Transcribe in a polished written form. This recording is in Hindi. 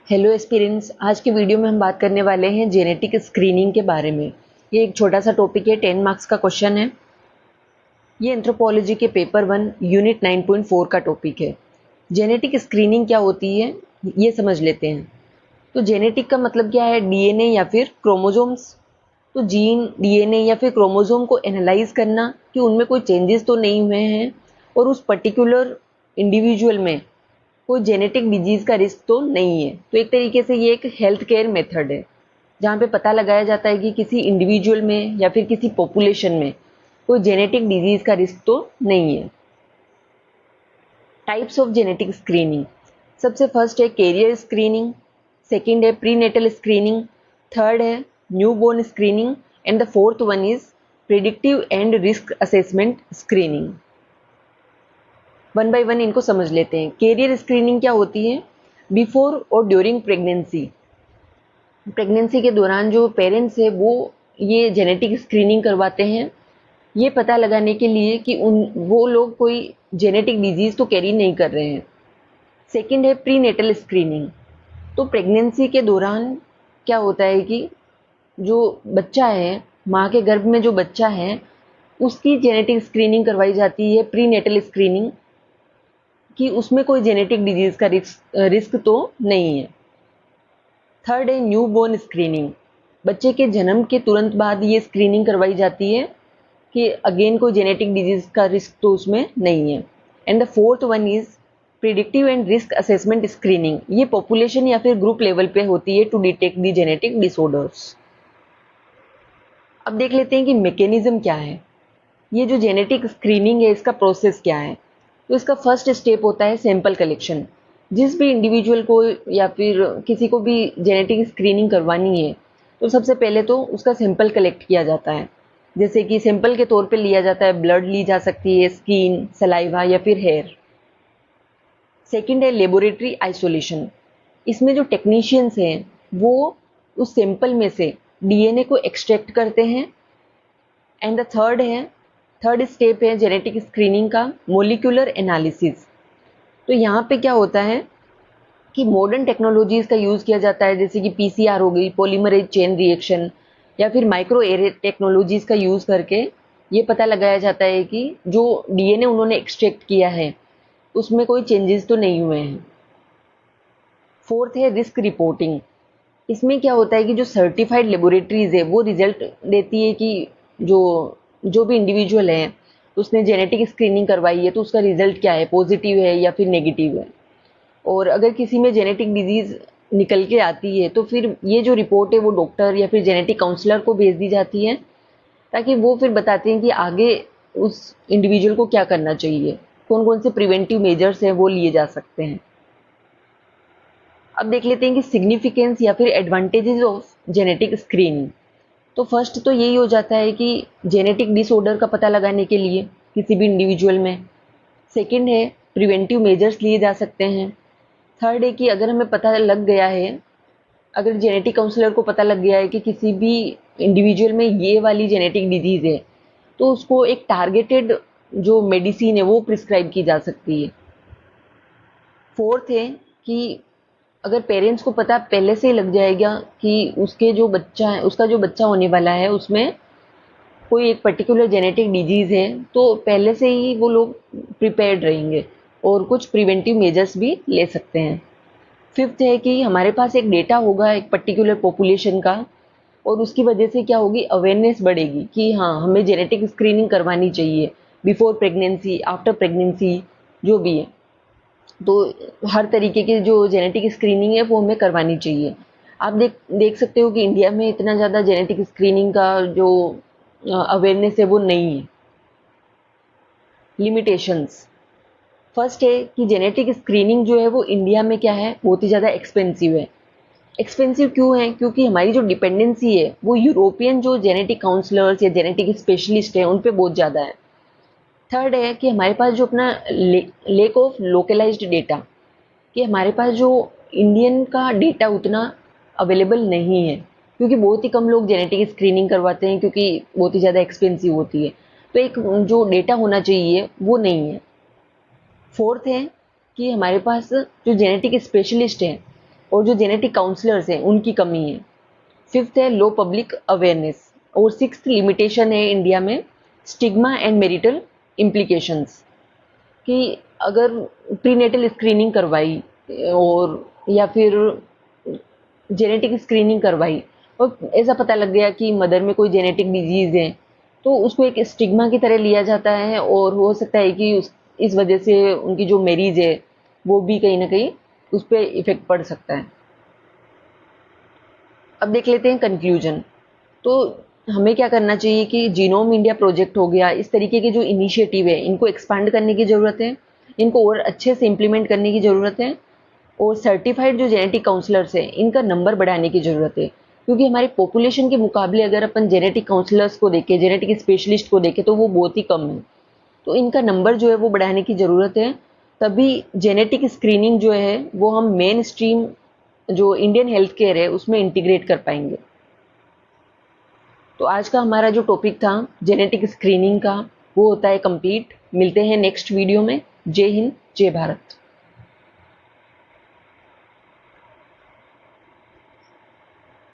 हेलो एस्पिरेंट्स, आज के वीडियो में हम बात करने वाले हैं जेनेटिक स्क्रीनिंग के बारे में। ये एक छोटा सा टॉपिक है, 10 मार्क्स का क्वेश्चन है। ये एंथ्रोपोलॉजी के पेपर 1 यूनिट 9.4 का टॉपिक है। जेनेटिक स्क्रीनिंग क्या होती है ये समझ लेते हैं। तो जेनेटिक का मतलब क्या है? डीएनए या फिर क्रोमोजोम्स। तो जीन, डीएनए या फिर क्रोमोजोम को एनालाइज करना कि उनमें कोई चेंजेस तो नहीं हुए हैं और उस पर्टिकुलर इंडिविजुअल में कोई जेनेटिक डिजीज का रिस्क तो नहीं है। तो एक तरीके से ये एक हेल्थ केयर मेथड है जहाँ पे पता लगाया जाता है कि किसी इंडिविजुअल में या फिर किसी पॉपुलेशन में कोई जेनेटिक डिजीज का रिस्क तो नहीं है। टाइप्स ऑफ जेनेटिक स्क्रीनिंग, सबसे फर्स्ट है कैरियर स्क्रीनिंग, सेकंड है प्रीनेटल स्क्रीनिंग, थर्ड है newborn screening and the fourth one is predictive and risk assessment screening. One by one इनको समझ लेते हैं। कैरियर स्क्रीनिंग क्या होती है? बिफोर और ड्यूरिंग प्रेगनेंसी, प्रेगनेंसी के दौरान जो पेरेंट्स है वो ये जेनेटिक स्क्रीनिंग करवाते हैं, ये पता लगाने के लिए कि वो लोग कोई जेनेटिक डिजीज तो कैरी नहीं कर रहे हैं। सेकंड है प्री नेटल स्क्रीनिंग। तो प्रेगनेंसी के दौरान क्या होता है कि जो बच्चा है, माँ के गर्भ में जो बच्चा है, उसकी जेनेटिक स्क्रीनिंग करवाई जाती है, प्री नेटल स्क्रीनिंग, कि उसमें कोई जेनेटिक डिजीज का रिस्क तो नहीं है। थर्ड है न्यू बोर्न स्क्रीनिंग। बच्चे के जन्म के तुरंत बाद ये स्क्रीनिंग करवाई जाती है कि अगेन कोई जेनेटिक डिजीज का रिस्क तो उसमें नहीं है। And the fourth one is predictive and risk assessment screening. ये पॉपुलेशन या फिर ग्रुप लेवल पे होती है to detect the genetic disorders. अब देख लेते हैं कि मैकेनिज्म क्या है। ये जो जेनेटिक स्क्रीनिंग है इसका प्रोसेस क्या है। तो इसका फर्स्ट स्टेप होता है सैंपल कलेक्शन। जिस भी इंडिविजुअल को या फिर किसी को भी जेनेटिक स्क्रीनिंग करवानी है तो सबसे पहले तो उसका सैंपल कलेक्ट किया जाता है। जैसे कि सैंपल के तौर पे लिया जाता है, ब्लड ली जा सकती है, स्किन, सलाइवा या फिर हेयर। सेकंड है लेबोरेटरी आइसोलेशन। इसमें जो टेक्नीशियंस हैं वो उस सैंपल में से डीएनए को एक्सट्रैक्ट करते हैं। एंड द थर्ड स्टेप है जेनेटिक स्क्रीनिंग का मोलिकुलर एनालिसिस। तो यहाँ पे क्या होता है कि मॉडर्न टेक्नोलॉजीज का यूज़ किया जाता है, जैसे कि पीसीआर हो गई, पॉलीमरेज चेन रिएक्शन, या फिर माइक्रो एरे टेक्नोलॉजीज का यूज़ करके ये पता लगाया जाता है कि जो डीएनए उन्होंने एक्सट्रैक्ट किया है उसमें कोई चेंजेस तो नहीं हुए हैं। फोर्थ है रिस्क रिपोर्टिंग। इसमें क्या होता है कि जो सर्टिफाइड लेबोरेटरीज है वो रिजल्ट देती है कि जो जो भी इंडिविजुअल है उसने जेनेटिक स्क्रीनिंग करवाई है तो उसका रिजल्ट क्या है, पॉजिटिव है या फिर नेगेटिव है। और अगर किसी में जेनेटिक डिजीज निकल के आती है तो फिर ये जो रिपोर्ट है वो डॉक्टर या फिर जेनेटिक काउंसलर को भेज दी जाती है, ताकि वो फिर बताते हैं कि आगे उस इंडिविजुअल को क्या करना चाहिए, कौन कौन से प्रिवेंटिव मेजर्स हैं वो लिए जा सकते हैं। अब देख लेते हैं कि सिग्निफिकेंस या फिर एडवांटेजेस ऑफ जेनेटिक स्क्रीनिंग। तो फर्स्ट तो यही हो जाता है कि जेनेटिक डिसऑर्डर का पता लगाने के लिए किसी भी इंडिविजुअल में। सेकंड है प्रिवेंटिव मेजर्स लिए जा सकते हैं। थर्ड है कि अगर हमें पता लग गया है, अगर जेनेटिक काउंसलर को पता लग गया है कि किसी भी इंडिविजुअल में ये वाली जेनेटिक डिजीज है तो उसको एक टारगेटेड जो मेडिसिन है वो प्रिस्क्राइब की जा सकती है। फोर्थ है कि अगर पेरेंट्स को पता पहले से ही लग जाएगा कि उसके जो बच्चा है, उसका जो बच्चा होने वाला है उसमें कोई एक पर्टिकुलर जेनेटिक डिजीज है, तो पहले से ही वो लोग प्रिपेयर्ड रहेंगे और कुछ प्रिवेंटिव मेजर्स भी ले सकते हैं। फिफ्थ है कि हमारे पास एक डेटा होगा एक पर्टिकुलर पॉपुलेशन का, और उसकी वजह से क्या होगी, अवेयरनेस बढ़ेगी कि हाँ हमें जेनेटिक स्क्रीनिंग करवानी चाहिए बिफोर प्रेगनेंसी, आफ्टर प्रेगनेंसी, जो भी है। तो हर तरीके की जो जेनेटिक स्क्रीनिंग है वो हमें करवानी चाहिए। आप देख सकते हो कि इंडिया में इतना ज़्यादा जेनेटिक स्क्रीनिंग का जो अवेयरनेस है वो नहीं है। लिमिटेशंस, फर्स्ट है कि जेनेटिक स्क्रीनिंग जो है वो इंडिया में क्या है, बहुत ही ज़्यादा एक्सपेंसिव है। एक्सपेंसिव क्यों है? क्योंकि हमारी जो डिपेंडेंसी है वो यूरोपियन जो जेनेटिक काउंसलर्स या जेनेटिक स्पेशलिस्ट हैं उन पे बहुत ज़्यादा है। थर्ड है कि हमारे पास जो अपना लेक ऑफ लोकलाइज्ड डेटा, कि हमारे पास जो इंडियन का डेटा उतना अवेलेबल नहीं है, क्योंकि बहुत ही कम लोग जेनेटिक स्क्रीनिंग करवाते हैं क्योंकि बहुत ही ज़्यादा एक्सपेंसिव होती है। तो एक जो डेटा होना चाहिए वो नहीं है। फोर्थ है कि हमारे पास जो जेनेटिक स्पेशलिस्ट हैं और जो जेनेटिक काउंसलर्स हैं उनकी कमी है। फिफ्थ है लो पब्लिक अवेयरनेस। और सिक्स्थ लिमिटेशन है इंडिया में स्टिग्मा एंड मेरिटल इम्प्लीकेशंस, कि अगर प्रीनेटल स्क्रीनिंग करवाई और या फिर जेनेटिक स्क्रीनिंग करवाई और ऐसा पता लग गया कि मदर में कोई जेनेटिक डिजीज़ है, तो उसको एक स्टिग्मा की तरह लिया जाता है और हो सकता है कि इस वजह से उनकी जो मैरिज है वो भी कहीं ना कहीं उस पर इफेक्ट पड़ सकता है। अब देख लेते हैं कंक्लूजन। तो हमें क्या करना चाहिए कि जीनोम इंडिया प्रोजेक्ट हो गया, इस तरीके के जो इनिशिएटिव है इनको एक्सपांड करने की ज़रूरत है, इनको और अच्छे से इम्प्लीमेंट करने की ज़रूरत है। और सर्टिफाइड जो जेनेटिक काउंसलर्स हैं इनका नंबर बढ़ाने की ज़रूरत है, क्योंकि हमारी पॉपुलेशन के मुकाबले अगर अपन जेनेटिक काउंसलर्स को देखें, जेनेटिक स्पेशलिस्ट को देखें, तो वो बहुत ही कम है। तो इनका नंबर जो है वो बढ़ाने की ज़रूरत है, तभी जेनेटिक स्क्रीनिंग जो है वो हम मेन स्ट्रीम जो इंडियन हेल्थ केयर है उसमें इंटीग्रेट कर पाएंगे। तो आज का हमारा जो टॉपिक था जेनेटिक स्क्रीनिंग का वो होता है कंप्लीट। मिलते हैं नेक्स्ट वीडियो में। जय हिंद, जय भारत।